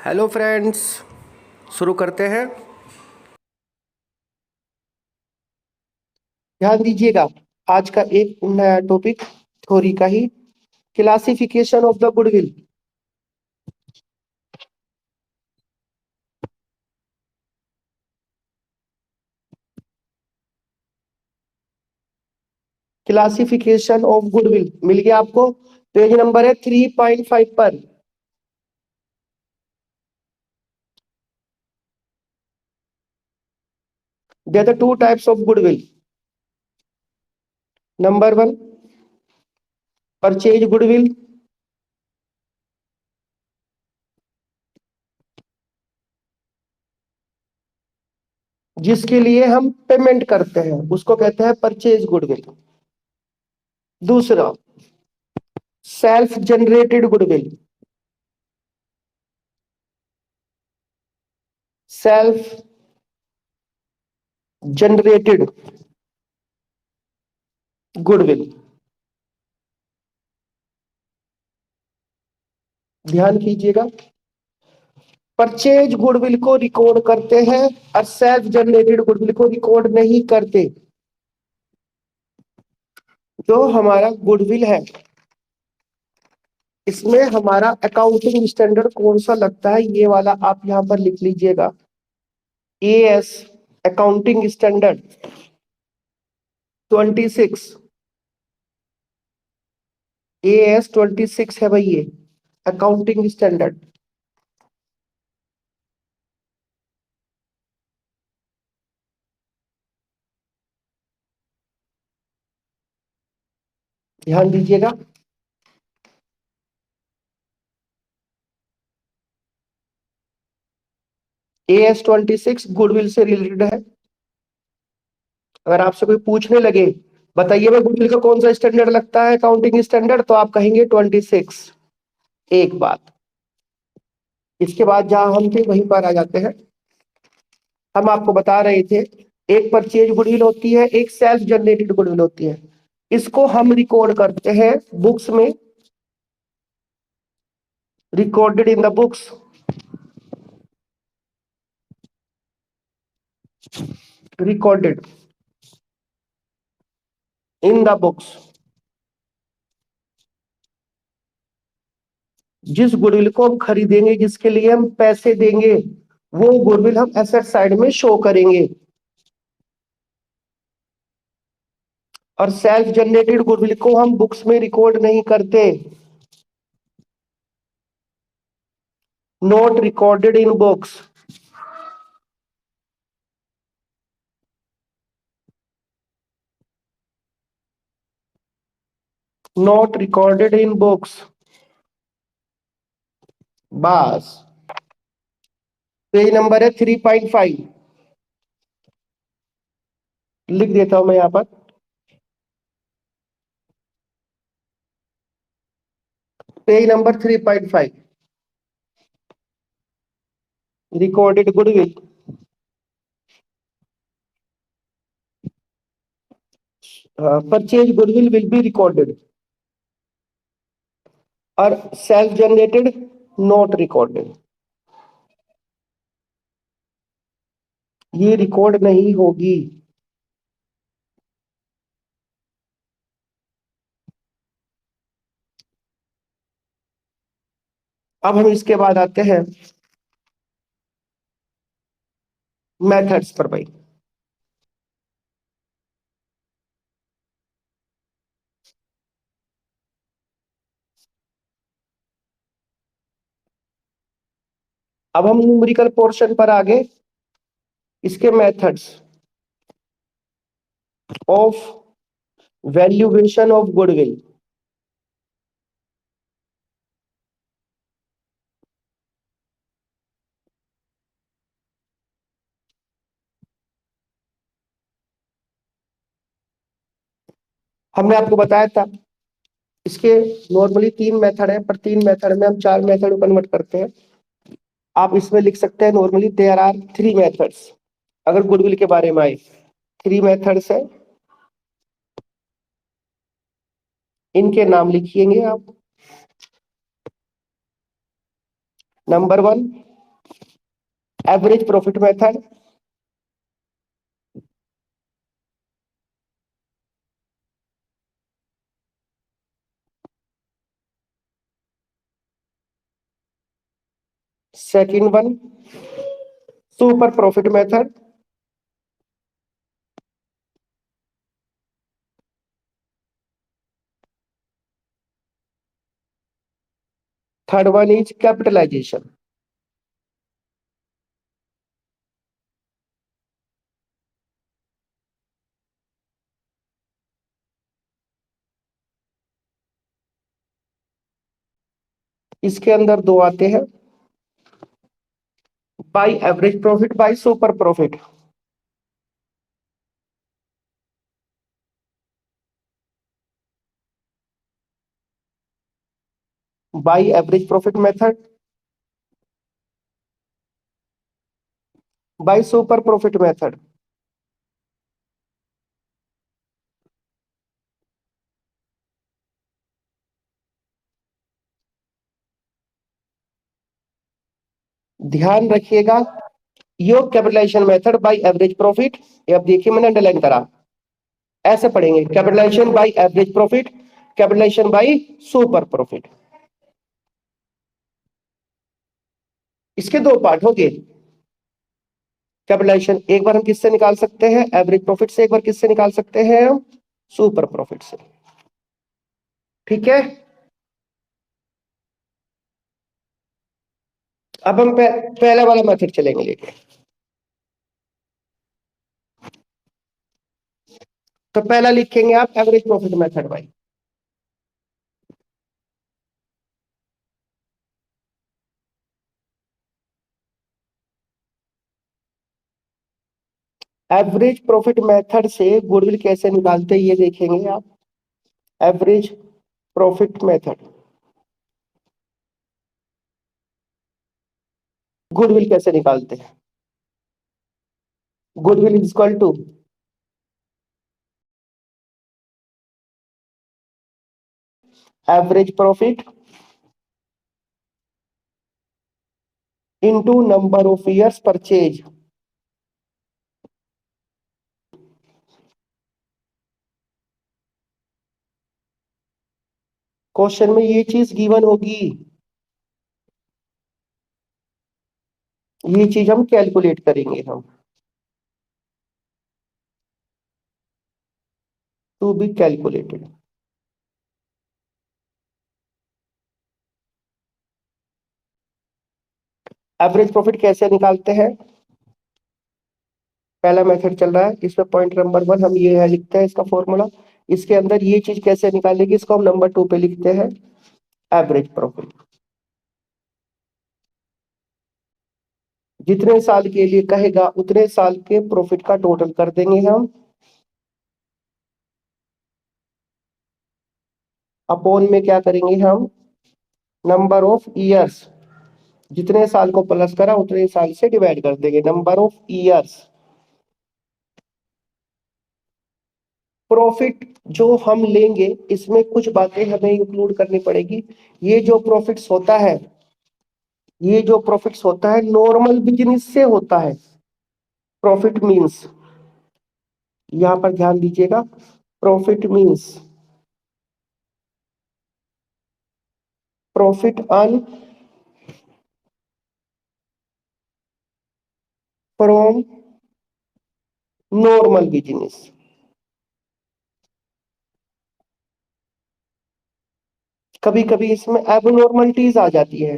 Hello friends, शुरू करते हैं। ध्यान दीजिएगा। आज का एक नया टॉपिक थ्योरी का ही, classification of the goodwill. Classification of goodwill मिल गया आपको। पेज नंबर है 3.5 पर। There are two types of goodwill. Number one, purchase goodwill, जिसके लिए हम पेमेंट करते हैं उसको कहते हैं परचेज गुडविल। दूसरा, self generated goodwill. Self generated goodwill. ध्यान कीजिएगा, परचेज गुडविल को रिकॉर्ड करते हैं और सेल्फ जनरेटेड गुडविल को रिकॉर्ड नहीं करते। जो हमारा गुडविल है इसमें हमारा अकाउंटिंग स्टैंडर्ड कौन सा लगता है, ये वाला आप यहां पर लिख लीजिएगा। As accounting standard 26। एएस 26 है भाई, ये अकाउंटिंग स्टैंडर्ड। ध्यान दीजिएगा। एएस 26 गुडविल से रिलेटेड है। अगर आपसे कोई पूछने लगे बताइए भाई गुडविल का कौन सा स्टैंडर्ड लगता है अकाउंटिंग स्टैंडर्ड, तो आप कहेंगे 26। एक बात। इसके बाद जहां हम थे वहीं पर आ जाते हैं। हम आपको बता रहे थे, एक परचेज गुडविल होती है, एक सेल्फ जनरेटेड गुडविल होती है। इसको हम रिकॉर्ड करते हैं बुक्स में, recorded in the books. Recorded in the books. जिस गुडविल को हम खरीदेंगे, जिसके लिए हम पैसे देंगे, वो गुडविल हम एसेट साइड में शो करेंगे। और सेल्फ जनरेटेड गुडविल को हम बुक्स में रिकॉर्ड नहीं करते। Not recorded in books. Not recorded in books. बस। पेज नंबर है 3.5। लिख देता हूं मैं यहां पर। Page number 3.5, recorded goodwill. Purchase goodwill will be recorded और सेल्फ जनरेटेड नॉट रिकॉर्डेड। ये रिकॉर्ड नहीं होगी। अब हम इसके बाद आते हैं मेथड्स पर भाई। अब हम न्यूमेरिकल पोर्शन पर आगे, इसके methods of valuation of goodwill. हमने आपको बताया था इसके नॉर्मली 3 मेथड है, पर 3 मेथड में हम 4 मेथड कन्वर्ट करते हैं। आप इसमें लिख सकते हैं नॉर्मली देयर आर 3 मेथड्स। अगर गुडविल के बारे में आए, 3 मेथड्स है। इनके नाम लिखिएंगे आप। Number 1, average profit method, second one super profit method, third one is capitalization. इसके अंदर दो आते हैं, by average profit, by super profit. By average profit method, by super profit method. ध्यान रखिएगा, योग capitalization method by average profit, ये अब देखिए मैंने अंडरलाइन करा, ऐसे पढ़ेंगे, capitalization by average profit, capitalization by super profit. इसके दो पार्ट हो गए। कैपिटलाइजेशन एक बार हम किससे निकाल सकते हैं, एवरेज प्रॉफिट से, एक बार किससे निकाल सकते हैं हम, सुपर प्रॉफिट से। ठीक है, अब हम पहला वाला मेथड चलेंगे लेके। तो पहला लिखेंगे आप एवरेज प्रॉफिट मेथड भाई। एवरेज प्रॉफिट मेथड से गुडविल कैसे निकालते हैं ये देखेंगे आप। एवरेज प्रॉफिट मेथड, गुडविल कैसे निकालते हैं, goodwill is equal to average profit into number of years purchase. Question में ये चीज गिवन होगी, ये चीज हम कैलकुलेट करेंगे हम, to be calculated. Average profit कैसे निकालते हैं, पहला मेथड चल रहा है, इसमें पॉइंट नंबर वन हम ये है लिखते हैं इसका फॉर्मूला। इसके अंदर ये चीज कैसे निकालेगी, इसको हम नंबर टू पे लिखते हैं, एवरेज प्रॉफिट। जितने साल के लिए कहेगा उतने साल के प्रॉफिट का टोटल कर देंगे हम, अपॉन में क्या करेंगे हम, नंबर ऑफ ईयर्स, जितने साल को प्लस करा उतने साल से डिवाइड कर देंगे, नंबर ऑफ ईयर्स। प्रॉफिट जो हम लेंगे इसमें कुछ बातें हमें इंक्लूड करनी पड़ेगी। ये जो प्रॉफिट्स होता है, ये जो प्रॉफिट्स होता है नॉर्मल बिजनेस से होता है। प्रॉफिट मींस, यहां पर ध्यान दीजिएगा, profit means profit earn from normal business. कभी कभी इसमें एबनॉर्मलिटीज आ जाती है,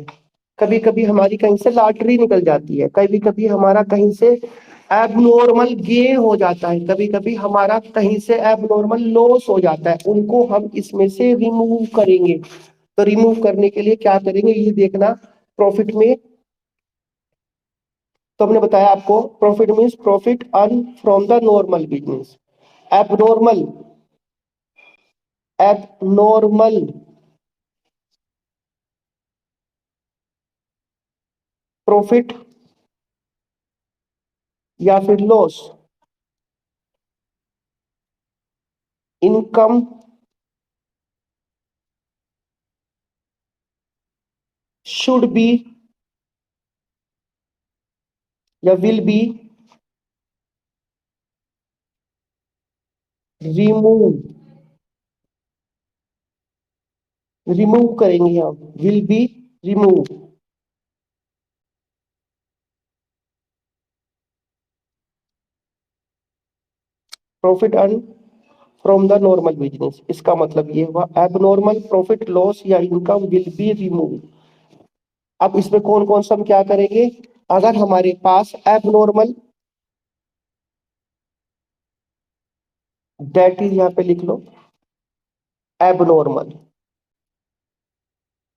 कभी कभी हमारी कहीं से लॉटरी निकल जाती है, कभी कभी हमारा कहीं से एबनॉर्मल गेन हो जाता है, कभी कभी हमारा कहीं से एबनॉर्मल लॉस हो जाता है, उनको हम इसमें से रिमूव करेंगे। तो रिमूव करने के लिए क्या करेंगे ये देखना, प्रॉफिट में, तो हमने बताया आपको profit means profit earn from the normal business. Abnormal, abnormal profit या फिर लॉस, इनकम should be या विल बी रिमूव, रिमूव करेंगे हम, will be remove. Profit earn from the normal business, इसका मतलब ये हुआ एबनॉर्मल प्रॉफिट लॉस या इनकम विल बी रिमूव। अब इसमें कौन कौन सा हम क्या करेंगे, अगर हमारे पास एबनॉर्मल, दैट इज, यहां पे लिख लो एबनॉर्मल।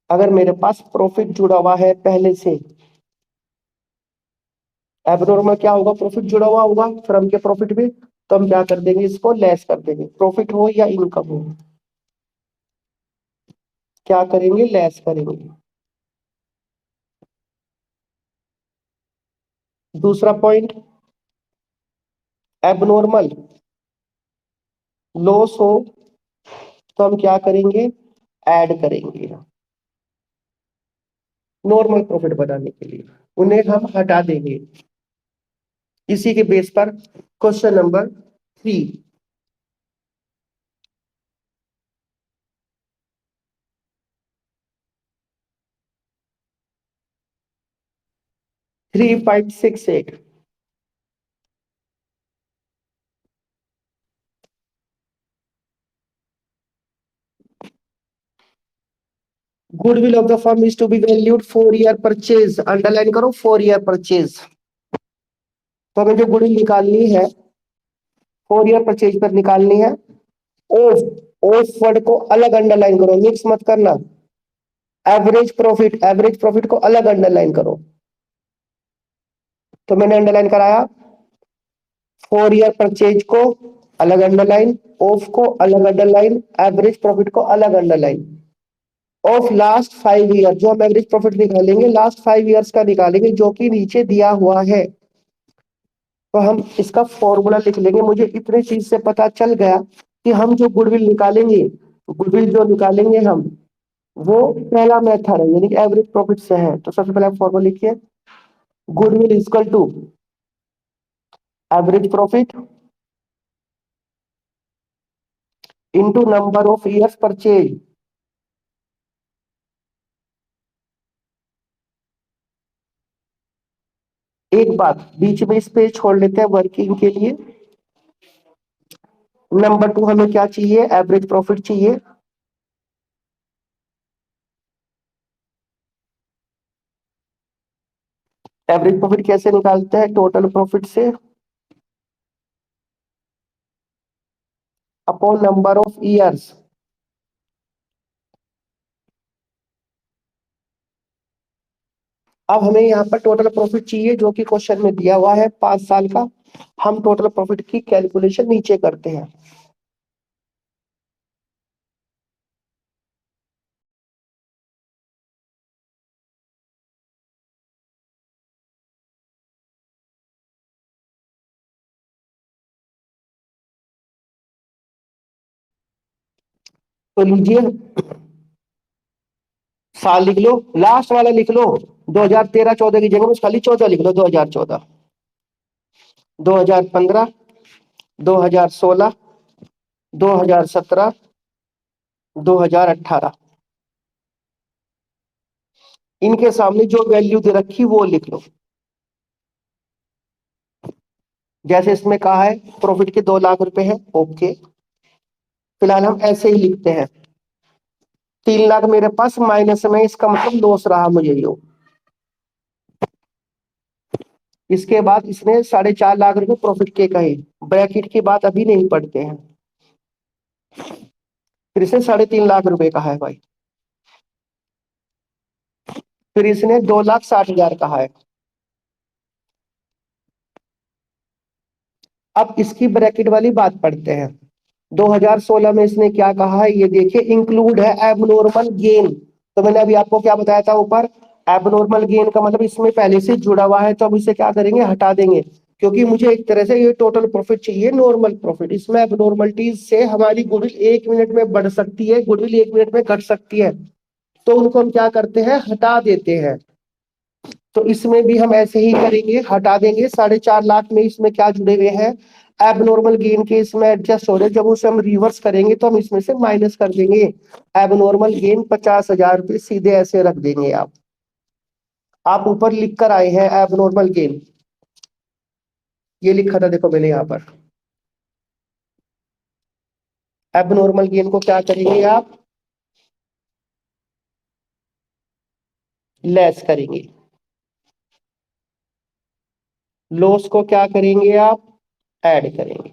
अगर मेरे पास प्रॉफिट जुड़ा हुआ है पहले से, एबनॉर्मल क्या होगा, प्रॉफिट जुड़ा हुआ होगा फर्म के प्रॉफिट में, तो हम क्या कर देंगे, इसको लेस कर देंगे, प्रॉफिट हो या इनकम हो, क्या करेंगे, लेस करेंगे। दूसरा पॉइंट, एबनॉर्मल लॉस हो तो हम क्या करेंगे, ऐड करेंगे नॉर्मल प्रॉफिट बनाने के लिए, उन्हें हम हटा देंगे। इसी के बेस पर question number 3, 3.68, goodwill of the firm is to be valued 4 year purchase, underline करो 4 ईयर परचेज। तो हमें जो गुडविल निकालनी है 4 ईयर परचेज पर निकालनी है। ऑफ, ऑफ वर्ड को अलग अंडरलाइन करो, मिक्स मत करना। एवरेज प्रॉफिट, एवरेज प्रॉफिट को अलग अंडरलाइन करो। तो मैंने अंडरलाइन कराया, 4 ईयर परचेज को अलग अंडरलाइन, ऑफ को अलग अंडरलाइन, एवरेज प्रॉफिट को अलग अंडरलाइन। ऑफ लास्ट 5 ईयर, जो हम एवरेज प्रॉफिट निकालेंगे लास्ट 5 ईयर्स का निकालेंगे, जो कि नीचे दिया हुआ है। तो हम इसका फॉर्मूला लिख लेंगे। मुझे इतने चीज से पता चल गया कि हम जो गुडविल निकालेंगे, गुडविल जो निकालेंगे हम, वो पहला मेथड है, यानी कि एवरेज प्रॉफिट से है। तो सबसे पहले फॉर्मूला लिखिए, goodwill equal to average profit into number of years purchase. एक बात बीच में इस पे छोड़ लेते हैं वर्किंग के लिए। नंबर 2 हमें क्या चाहिए, एवरेज प्रॉफिट चाहिए। एवरेज प्रॉफिट कैसे निकालते हैं, टोटल प्रॉफिट से अपॉन नंबर ऑफ ईयर्स। अब हमें यहाँ पर टोटल प्रॉफिट चाहिए, जो कि क्वेश्चन में दिया हुआ है 5 साल का। हम टोटल प्रॉफिट की कैलकुलेशन नीचे करते हैं। तो लीजिए, साल लिख लो, लास्ट वाला लिख लो, 2013-14 की जगह में खाली 14 लिख लो, 2014, 2015, 2016, 2017, 2018, इनके सामने जो वैल्यू दे रखी वो लिख लो। जैसे इसमें कहा है प्रॉफिट के 2 लाख रुपए है, ओके, फिलहाल हम ऐसे ही लिखते हैं। 3 लाख मेरे पास माइनस में, इसका मतलब लॉस रहा मुझे यो। इसके बाद इसने 4.5 लाख रुपए प्रॉफिट के कहे, ब्रैकेट की बात अभी नहीं पढ़ते हैं। फिर इसने 3.5 लाख रुपए कहा है भाई, फिर इसने 2,60,000 कहा है। अब इसकी ब्रैकेट वाली बात पढ़ते हैं। 2016 में इसने क्या कहा है, ये देखिए, इंक्लूड है एबनॉर्मल गेन। तो मैंने अभी आपको क्या बताया था ऊपर, एबनॉर्मल गेन का मतलब इसमें पहले से जुड़ा हुआ है, तो अब इसे क्या करेंगे, हटा देंगे। क्योंकि मुझे एक तरह से ये टोटल प्रॉफिट चाहिए, नॉर्मल प्रॉफिट। इसमें एबनॉर्मलिटीज से हमारी गुडविल 1 मिनट में बढ़ सकती है, गुडविल 1 मिनट में घट सकती है, तो उनको हम क्या करते हैं, हटा देते हैं। तो इसमें भी हम ऐसे ही करेंगे, हटा देंगे 4.5 लाख में। इसमें क्या जुड़े हुए हैं, एबनॉर्मल गेन के इसमें एडजस्ट हो रहे हैं। जब उसे हम रिवर्स करेंगे तो हम इसमें से माइनस कर देंगे। एबनॉर्मल गेन 50,000 रुपये सीधे ऐसे रख देंगे। आप ऊपर लिख कर आए हैं एबनॉर्मल गेन, ये लिखा था देखो मैंने यहाँ पर। एबनॉर्मल गेन को क्या करेंगे आप, लेस करेंगे। लॉस को क्या करेंगे आप, ऐड करेंगे।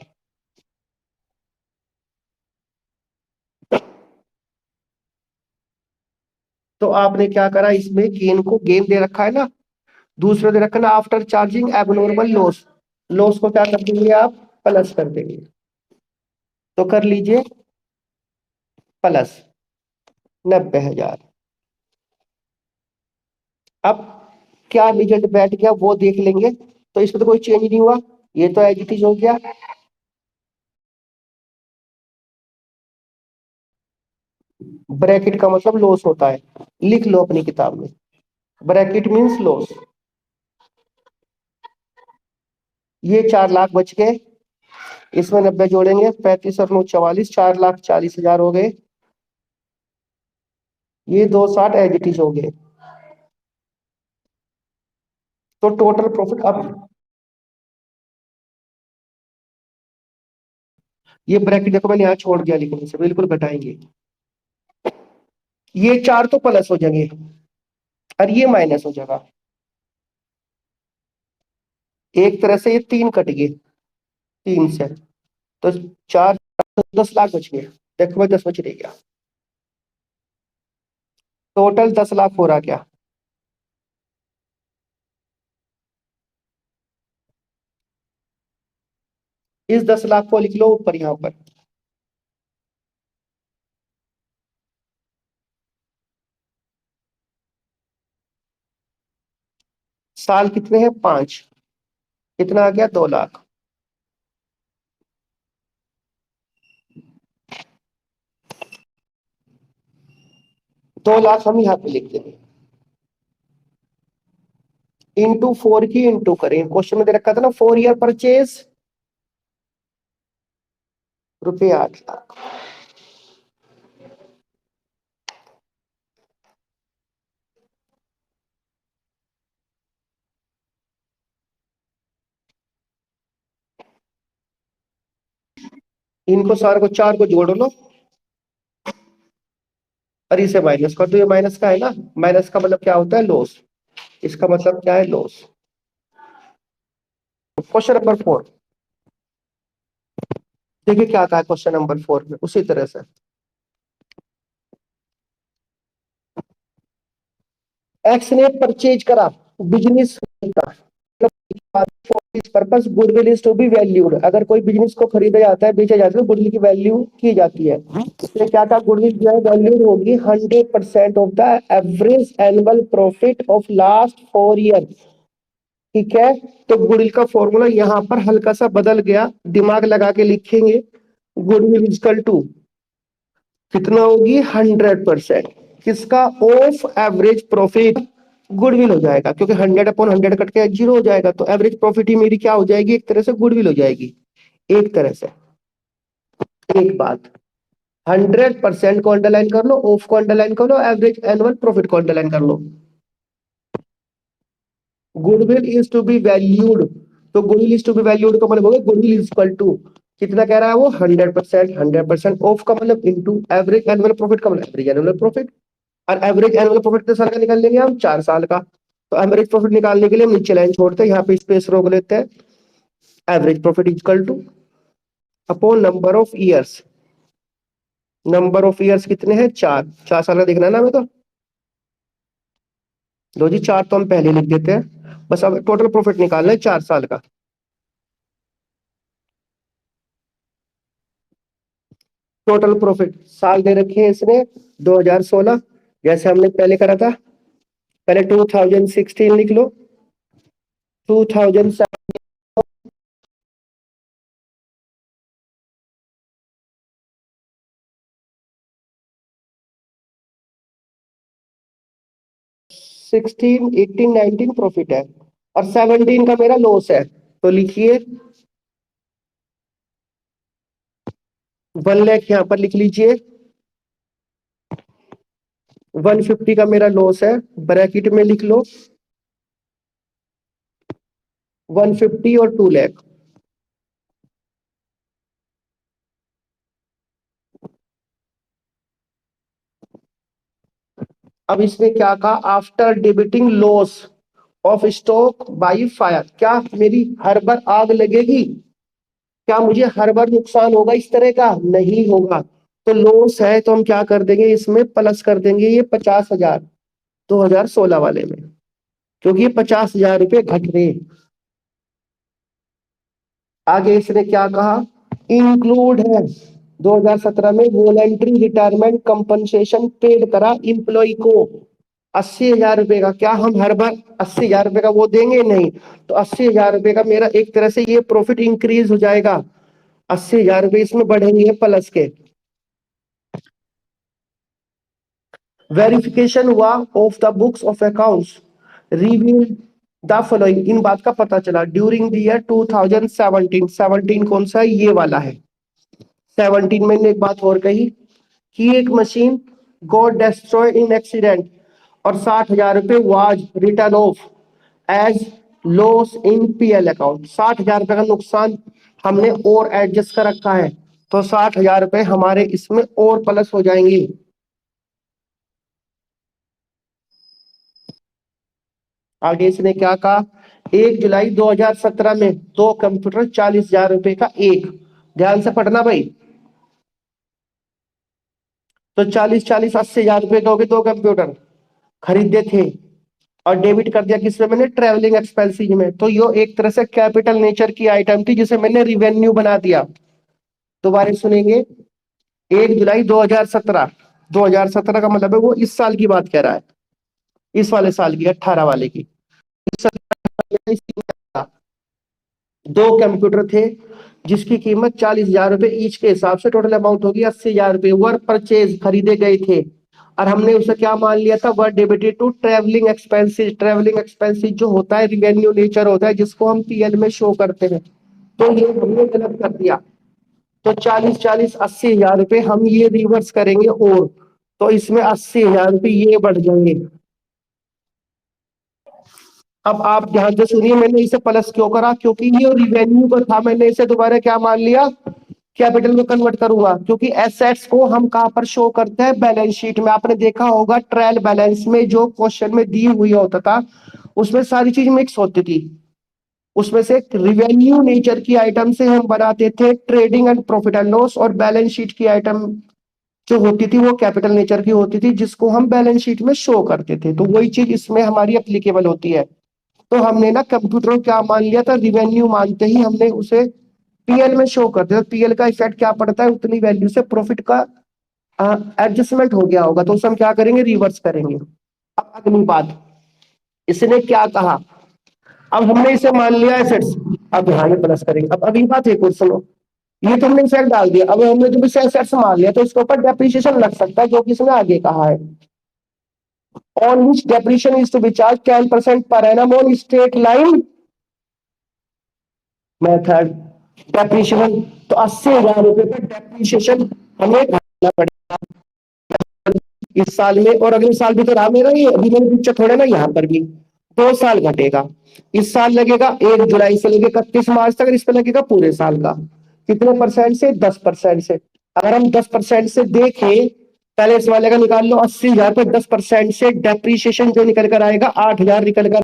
तो आपने क्या करा, इसमें गेन को गेन दे रखा है ना, दूसरा दे रखा है ना after charging abnormal loss. Loss को क्या कर देंगे आप, प्लस कर देंगे। तो कर लीजिए प्लस 90,000। अब क्या रिजल्ट बैठ गया वो देख लेंगे। तो इसमें तो कोई चेंज नहीं हुआ, ये तो एज इट इज हो गया। ब्रैकेट का मतलब लॉस होता है, लिख लो अपनी किताब में, ब्रैकेट मींस लॉस। ये 4 लाख बच गए, इसमें 90 जोड़ेंगे, 35 और 9 44, 4,40,000 हो गए। ये 260 एज इट इज हो गए। तो टोटल प्रॉफिट अब, ये ब्रैकेट देखो मैंने यहाँ छोड़ दिया लिखने से, बिल्कुल घटाएंगे। ये 4 तो प्लस हो जाएंगे और ये माइनस हो जाएगा। एक तरह से ये 3 कट गए, 3 से। तो 4 10 लाख बच गए। देखो भाई 10 बच रही क्या, टोटल 10 लाख हो रहा क्या। इस 10 लाख को लिख लो ऊपर यहाँ पर। साल कितने हैं, 5। कितना आ गया, 2 लाख। 2 लाख हम यहाँ पे लिख देंगे। इंटू 4 की इंटू करें, क्वेश्चन में दे रखा था ना 4 ईयर परचेज, रुपये 8 लाख। इनको सारे को 4 को जोड़ लो और इसे माइनस कर दो। ये माइनस का है ना, माइनस का मतलब क्या होता है, लॉस। इसका मतलब क्या है, लॉस। क्वेश्चन नंबर 4 देखिए क्या कहा है क्वेश्चन नंबर 4 में, उसी तरह से। एक्स ने परचेज करा बिजनेस का, purpose goodwill is to be valued. अगर कोई बिजनेस को खरीदा जाता है, बेचा जाता है, तो गुडविल की वैल्यू की जाती है। इसमें क्या था, गुडविल जो है वैल्यूड होगी 100% of the average annual profit of last 4 year. ठीक है, तो गुडविल का फॉर्मूला यहाँ पर हल्का सा बदल गया, दिमाग लगा के लिखेंगे। गुडविल इजकल टू कितना होगी, 100% किसका, ऑफ एवरेज प्रॉफिट। गुडविल हो जाएगा क्योंकि 100/100 कट के 0 हो जाएगा, तो एवरेज प्रॉफिट ही मेरी क्या हो जाएगी, एक तरह से गुडविल हो जाएगी। एक तरह से, एक बात, 100% को अंडरलाइन कर लो, ऑफ को अंडरलाइन कर लो, एवरेज एनुअल प्रॉफिट को अंडरलाइन कर लो। Goodwill is to be valued, तो goodwill is to be valued का मतलब होगा गुडविल इज इक्वल टू कितना कह रहा है वो, 100%। 100% ऑफ का मतलब इंटू एवरेज एनुअल प्रॉफिट का मतलब एवरेज एनुअल प्रॉफिट। और एवरेज एनुअल प्रॉफिट कितने साल का निकाल लेंगे हम, 4 साल का। तो एवरेज प्रॉफिट निकालने के लिए हम नीचे लाइन छोड़ते हैं, यहाँ पे स्पेस रोक लेते हैं। Average profit equal two upon number of years. Number of years कितने हैं, 4। 4 साल का देखना है ना हमें तो। लो जी 4 तो हम पहले लिख देते हैं, बस अब टोटल प्रॉफिट निकालना है 4 साल का। टोटल प्रॉफिट साल दे रखे हैं इसने 2016, जैसे हमने पहले करा था। पहले 2016 लिख लो, 2007, 16, 18, 19 प्रॉफिट है और 17 का मेरा लॉस है। तो लिखिए 1 लाख यहां पर लिख लीजिए, 150 का मेरा लॉस है, ब्रैकेट में लिख लो 150 और 2 लाख। अब इसने क्या कहा, after debiting loss of stock by fire, क्या मेरी हर बार आग लगेगी? क्या मुझे हर बार नुकसान होगा इस तरह का? नहीं होगा। तो लॉस है तो हम क्या कर देंगे, इसमें प्लस कर देंगे ये 50,000 2016 वाले में, क्योंकि ये 50,000 रुपये घट रहे। आगे इसने क्या कहा, इंक्लूड है 2017 में वॉलंटरी रिटायरमेंट कंपनसेशन पेड करा इंप्लॉय को 80,000 रुपए का। क्या हम हर बार 80,000 रुपए का वो देंगे? नहीं। तो 80,000 रुपए का मेरा एक तरह से ये प्रॉफिट इंक्रीज हो जाएगा, 80,000 रुपए इसमें बढ़ेंगे प्लस के। वेरिफिकेशन हुआ of the books of accounts reveal the following, इन बात का पता चला ड्यूरिंग द ईयर 2017। 17 कौन सा है? ये वाला है। 17 में एक बात और कही कि एक machine got destroy in accident और 60,000 रुपए was return of as loss in PL account. 60,000 रुपए का नुकसान हमने और एडजस्ट कर रखा है, तो 60,000 रुपए हमारे इसमें और प्लस हो जाएंगे। आगे इसने क्या कहा, 1 जुलाई 2017 में दो कंप्यूटर 40,000 रुपए का एक, ध्यान से पढ़ना भाई। तो 40 40 80,000 रुपए का हो गए, दो कंप्यूटर खरीदे थे और डेबिट कर दिया किसमें? मैंने ट्रेवलिंग एक्सपेंसेस में। तो यो एक तरह से कैपिटल नेचर की आइटम थी जिसे मैंने रिवेन्यू बना दिया। दोबारा सुनेंगे, 1 जुलाई 2017, 2017 का मतलब है वो इस साल की बात कह रहा है, इस वाले साल की, 18 वाले की। इस साल दो कंप्यूटर थे जिसकी कीमत 40,000 रुपए ईच के हिसाब से टोटल अमाउंट होगी 80,000 रुपए, वर परचेज खरीदे गए थे और हमने उसे क्या मान लिया था, were debited to travelling expenses. Travelling expenses जो होता है रिवेन्यू नेचर होता है जिसको हम पीएल में शो करते हैं, तो ये हमने गलत कर दिया। तो 40 40 80,000 रुपए हम ये रिवर्स करेंगे और, तो इसमें 80,000 रुपए ये बढ़ जाएंगे। अब आप ध्यान से सुनिए, मैंने इसे प्लस क्यों करा, क्योंकि ये रिवेन्यू का था, मैंने इसे दोबारा क्या मान लिया, कैपिटल में कन्वर्ट करूंगा। क्योंकि एसेट्स को हम कहां पर शो करते हैं, बैलेंस शीट में। आपने देखा होगा ट्रायल बैलेंस में जो क्वेश्चन में दी हुई होता था उसमें सारी चीज मिक्स होती थी। उसमें से रिवेन्यू नेचर की आइटम से हम बनाते थे trading and profit and loss, और बैलेंस शीट की आइटम जो होती थी वो कैपिटल नेचर की होती थी जिसको हम बैलेंस शीट में शो करते थे। तो वही चीज इसमें हमारी एप्लीकेबल होती है। तो हमने ना कंप्यूटर को क्या मान लिया था, रिवेन्यू मानते ही हमने उसे पीएल में शो कर दिया। पीएल का इफेक्ट क्या पड़ता है, उतनी वैल्यू से प्रॉफिट का एडजस्टमेंट हो गया होगा, तो उसे हम क्या करेंगे, रिवर्स करेंगे। अब अगली बात, इसने क्या कहा, अब हमने इसे मान लिया एसेट्स, अब यहाँ में प्लस करेंगे। अब अगली बात एक और सुनो, ये तो हमने इफेक्ट डाल दिया, अब हमने जब इसे एसेट्स मान लिया तो इसके ऊपर डेप्रिसिएशन लग सकता है, जो कि इसने आगे कहा है, on which depreciation is to be charged 10% per annum on straight line method depreciation. तो 80,000 रुपए का डेप्रिसिएशन हमें भरना पड़ेगा इस साल में, और अगले साल भी तो रहा मेरा ये, अभी मैंने पिक्चर थोड़ा ना, यहाँ पर भी 2 साल घटेगा। इस साल लगेगा 1 जुलाई से लेकर 31 मार्च तक, इस पे लगेगा पूरे साल का। कितने परसेंट से? 10% से। अगर हम 10% से देखें, पहले इस वाले का निकाल लो, 80,000 पर 10% से डेप्रीशिएशन जो निकल कर आएगा 8,000 निकल कर,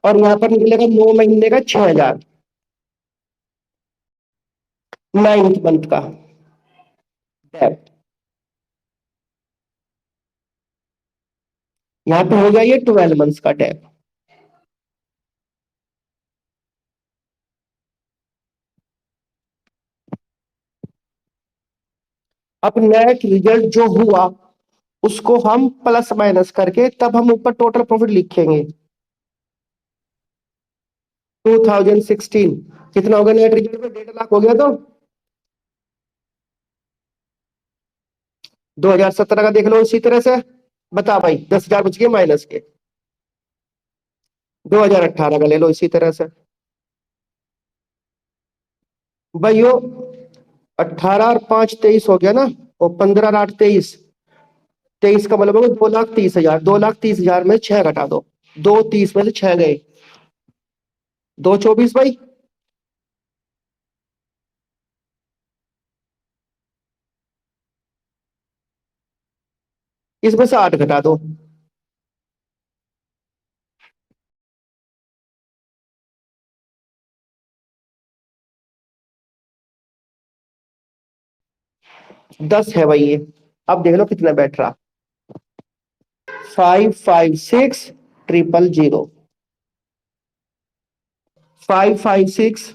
और यहाँ पर निकलेगा 9 महीने का 6,000, 9th मंथ का डेप। यहाँ पे हो गया ये 12 मंथ्स का डेप। अब नेट रिजल्ट जो हुआ उसको हम प्लस माइनस करके तब हम ऊपर टोटल प्रॉफिट लिखेंगे। 2016 कितना हो गया नेट रिजल्ट में? 1.5 लाख हो गया। तो 2017 का देख लो इसी तरह से, बता भाई, 10,000 बच गए माइनस के। 2018 का ले लो इसी तरह से भाइयों। 18 और 5 23 हो गया ना, और 15 और 8 23। 23 का मतलब होगा 2,30,000। 2,30,000 में 6 घटा दो, 2,30 में से 6 गए, 2,24 भाई। इसमें से 8 घटा दो, 10 है भाई ये। अब देख लो कितना बैठ रहा। 556000। 556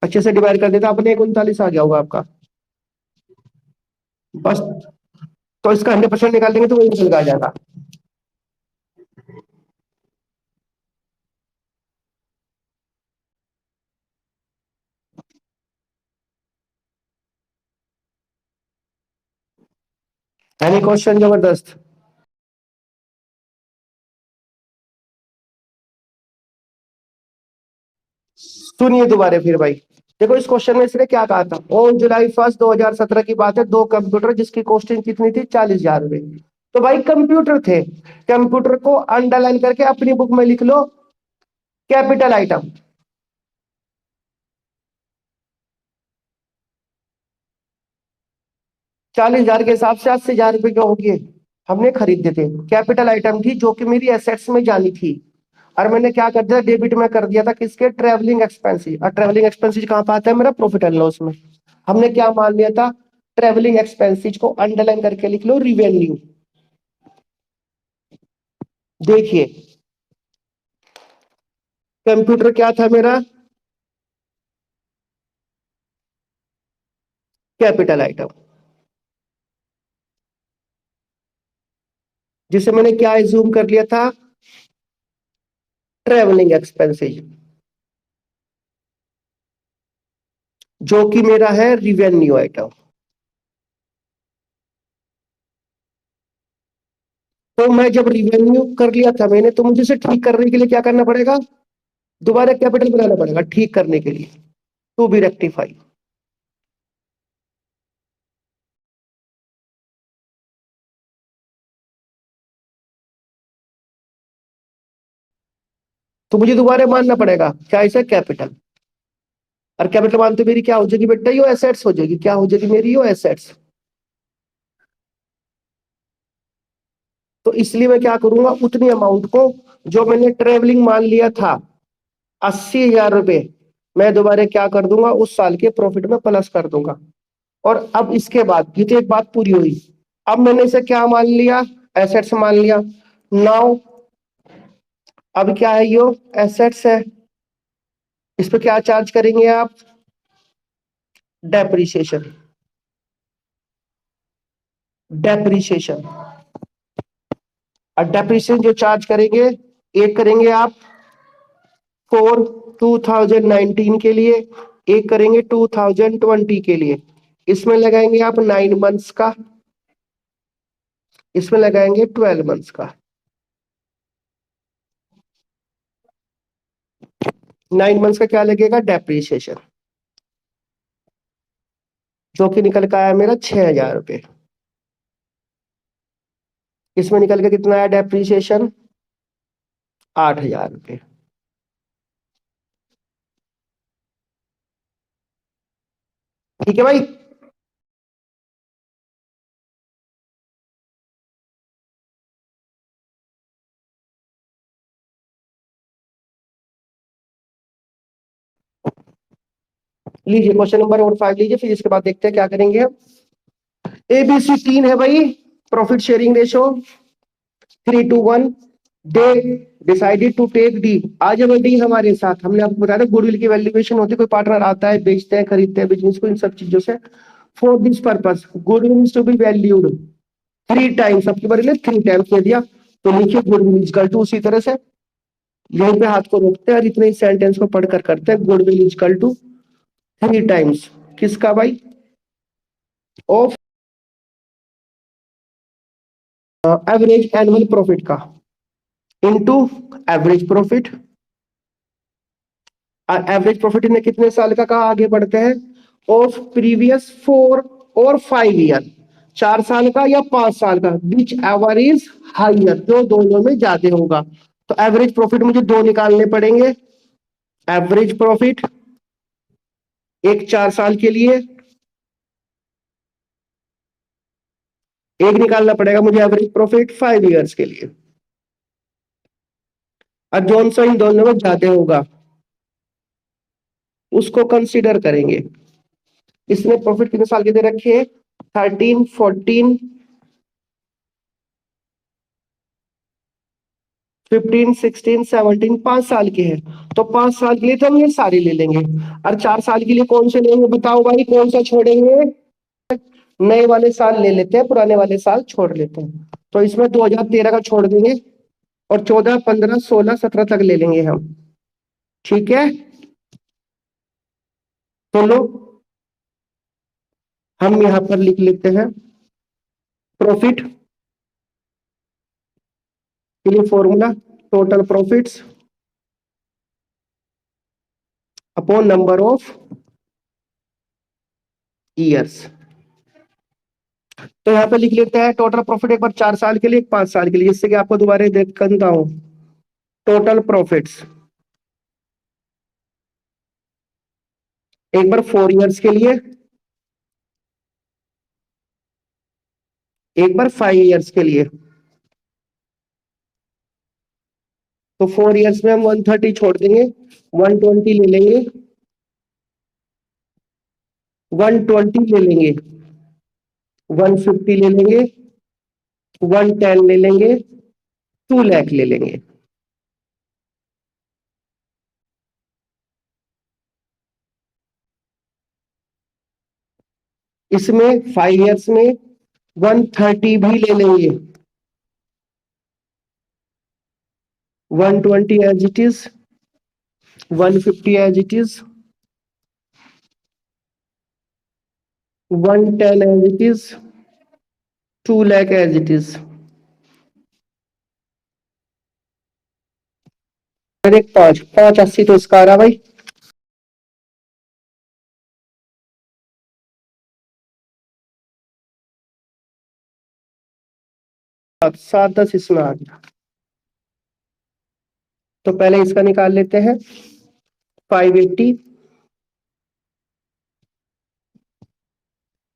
अच्छे से डिवाइड कर देता आपने, 39 आ गया होगा आपका बस। तो इसका 100% निकाल देंगे तो वही निकल के आ जाएगा। एनी क्वेश्चन जबरदस्त। सुनिए दोबारा फिर भाई। देखो इस क्वेश्चन में इसने क्या कहा था, ऑन जुलाई 1 2017 की बात है, दो कंप्यूटर जिसकी कॉस्टिंग कितनी थी, 40,000 रुपए। तो भाई कंप्यूटर थे, कंप्यूटर को अंडरलाइन करके अपनी बुक में लिख लो कैपिटल आइटम। 40,000 के हिसाब से 80,000 रुपए के होंगे, हमने खरीदे थे। कैपिटल आइटम थी जो कि मेरी एसेट्स में जानी थी, और मैंने क्या कर दिया, डेबिट में कर दिया था किसके, ट्रेवलिंग एक्सपेंसेस। और ट्रेवलिंग एक्सपेंसेस कहाँ पे आता है, मेरा प्रॉफिट एंड लॉस में। हमने क्या मान लिया था, ट्रेवलिंग एक्सपेंसेस को अंडरलाइन करके लिख लो रिवेन्यू। देखिए कंप्यूटर क्या था मेरा, कैपिटल आइटम, जिसे मैंने क्या एज्यूम कर लिया था, ट्रेवलिंग एक्सपेंसेस, जो कि मेरा है रिवेन्यू आइटम। तो मैं जब रिवेन्यू कर लिया था मैंने, तो मुझे इसे ठीक करने के लिए क्या करना पड़ेगा, दोबारा कैपिटल बनाना पड़ेगा ठीक करने के लिए, टू बी रेक्टिफाई। तो मुझे दोबारा मानना पड़ेगा क्या, इसे कैपिटल। और कैपिटल मानते मेरी क्या हो जाएगी बेटा, यो एसेट्स हो जाएगी। क्या हो जाएगी मेरी, यो एसेट्स। तो इसलिए मैं क्या करूंगा, उतनी अमाउंट को जो मैंने ट्रेवलिंग मान लिया था 80,000 रुपए, मैं दोबारा क्या कर दूंगा, उस साल के प्रॉफिट में प्लस कर दूंगा। और अब इसके बाद ये तो एक बात पूरी हुई। अब मैंने इसे क्या मान लिया, एसेट्स मान लिया। नाउ अब क्या है, यो एसेट्स है, इस पे क्या चार्ज करेंगे आप, डेप्रिसिएशन। डेप्रिसिएशन, और डेप्रिसिएशन जो चार्ज करेंगे, एक करेंगे आप फॉर 2019 के लिए, एक करेंगे 2020 के लिए। इसमें लगाएंगे आप 9 मंथ्स का, इसमें लगाएंगे 12 मंथ्स का। 9 मंथ्स का क्या लगेगा, डेप्रिसिएशन, जो कि निकल का आया मेरा 6,000 रुपये। इसमें निकल के कितना आया डेप्रिसिएशन, 8,000 रुपये। ठीक है भाई। लीजिए क्वेश्चन नंबर और 5 लीजिए, फिर इसके बाद देखते हैं क्या करेंगे हम। एबीसी 3 है भाई, profit sharing ratio 3:1। They decided to take D, आज है डी हमारे साथ। हमने आपको बताया था गुडविल की वैल्यूएशन होती है, कोई पार्टनर आता है, बेचते हैं खरीदते हैं बिजनेस को, इन सब चीजों से। For this purpose goodwill is to be valued 3 times, सबके बारे में 3 टाइम्स दे दिया। तो लिखिए गुडविल इजकल टू, उसी तरह से यहीं पे हाथ को रोकते हैं और इतने सेंटेंस को पढ़कर करते हैं। गुडविल इजकल टू 3 टाइम्स किसका भाई, ऑफ एवरेज एनुअल प्रॉफिट का। Into average profit. Average profit ने कितने साल का कहा, आगे बढ़ते हैं, ऑफ प्रीवियस 4 और 5 ईयर, 4 साल का या 5 साल का, विच एवर इज हाइयर, जो दोनों में ज्यादा होगा। तो एवरेज प्रॉफिट मुझे दो निकालने पड़ेंगे। एवरेज प्रॉफिट एक 4 साल के लिए, एक निकालना पड़ेगा मुझे एवरेज प्रॉफिट 5 ईयर्स के लिए। और जोन सा इन दोनों में ज्यादा होगा उसको कंसीडर करेंगे। इसमें प्रॉफिट कितने साल के दे रखे हैं, 13, 14, 15, 16, 17, 5 साल के हैं। तो 5 साल के लिए तो हम ये सारे ले लेंगे। और 4 साल के लिए कौन से लेंगे बताओ भाई, कौन सा छोड़ेंगे। नए वाले साल ले लेते हैं, पुराने वाले साल छोड़ लेते हैं। तो इसमें 2013 का छोड़ देंगे और 14, 15, 16, 17 तक ले लेंगे हम। ठीक है, तो लो हम यहां पर लिख लेते हैं प्रॉफिट के लिए formula, total profits upon number of years. तो यहाँ पे लिख लेते हैं टोटल प्रॉफिट, एक बार 4 साल के लिए, एक 5 साल के लिए, जिससे कि आपको दोबारा देख करता हूं। टोटल प्रॉफिट्स एक बार 4 ईयर्स के लिए, एक बार 5 ईयर्स के लिए। तो 4 ईयर्स में हम 130 छोड़ देंगे, 120 ले लेंगे, 120 ले लेंगे, 150 ले लेंगे, 110 ले लेंगे, 2 लाख ले लेंगे। इसमें 5 ईयर्स में 130 भी ले लेंगे, 120 as it is, 150 as it is, 110 as it is, 2 lakh as it is. एक 580 तो इसका आ रहा भाई। 710 इसमें आ गया। तो पहले इसका निकाल लेते हैं, 580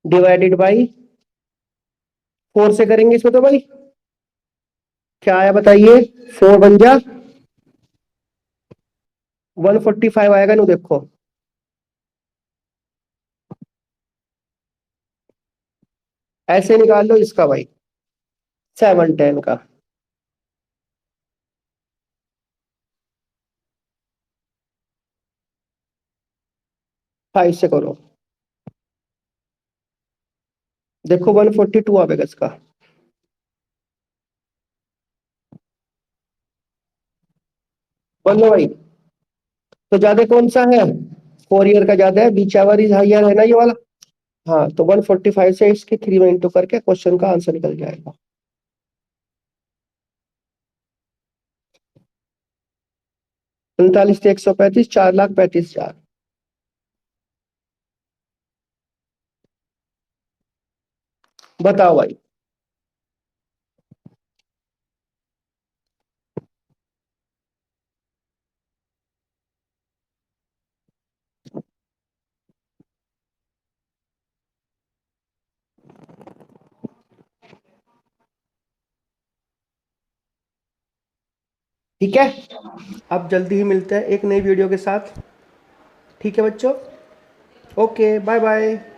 डिवाइडेड बाई 4 से करेंगे इसमें तो भाई क्या आया बताइए, 4 बन जा 145 आएगा ना, देखो ऐसे निकाल लो इसका भाई, 710 का। फाइव से करो, देखो 142 आएगा इसका। बोलो भाई, तो ज्यादा कौन सा है, 4 ईयर का ज्यादा है, बीच आवर इज हाइयर है ना ये वाला। हाँ, तो 145 से इसकी 3 में इंटू करके क्वेश्चन का आंसर निकल जाएगा। 39 से 135, 4,35,000। बताओ भाई। ठीक है, अब जल्दी ही मिलते हैं एक नई वीडियो के साथ। ठीक है बच्चों, ओके बाय बाय।